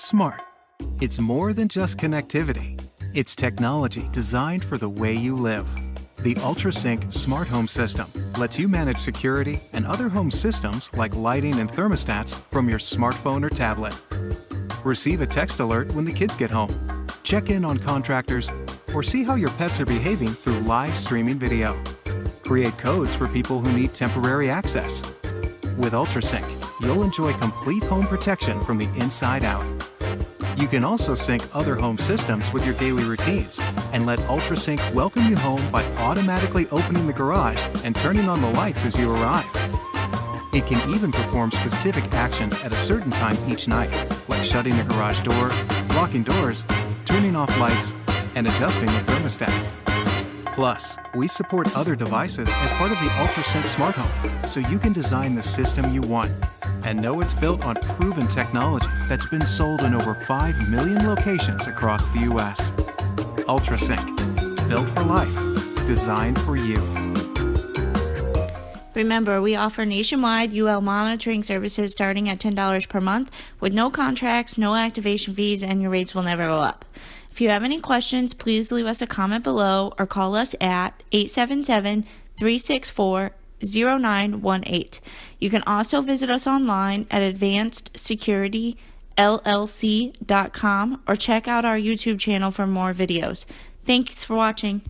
smart. It's more than just connectivity. It's technology designed for the way you live. The UltraSync smart home system lets you manage security and other home systems like lighting and thermostats from your smartphone or tablet. Receive a text alert when the kids get home. Check in on contractors or see how your pets are behaving through live streaming video. Create codes for people who need temporary access. With UltraSync, you'll enjoy complete home protection from the inside out. You can also sync other home systems with your daily routines and let UltraSync welcome you home by automatically opening the garage and turning on the lights as you arrive. It can even perform specific actions at a certain time each night, like shutting the garage door, locking doors, turning off lights, and adjusting the thermostat. Plus, we support other devices as part of the UltraSync Smart Home, so you can design the system you want and know it's built on proven technology that's been sold in over 5 million locations across the U.S. UltraSync, built for life, designed for you. Remember, we offer nationwide UL monitoring services starting at $10 per month with no contracts, no activation fees, and your rates will never go up. If you have any questions, please leave us a comment below or call us at 877-364-0918. You can also visit us online at advancedsecurityllc.com or check out our YouTube channel for more videos. Thanks for watching.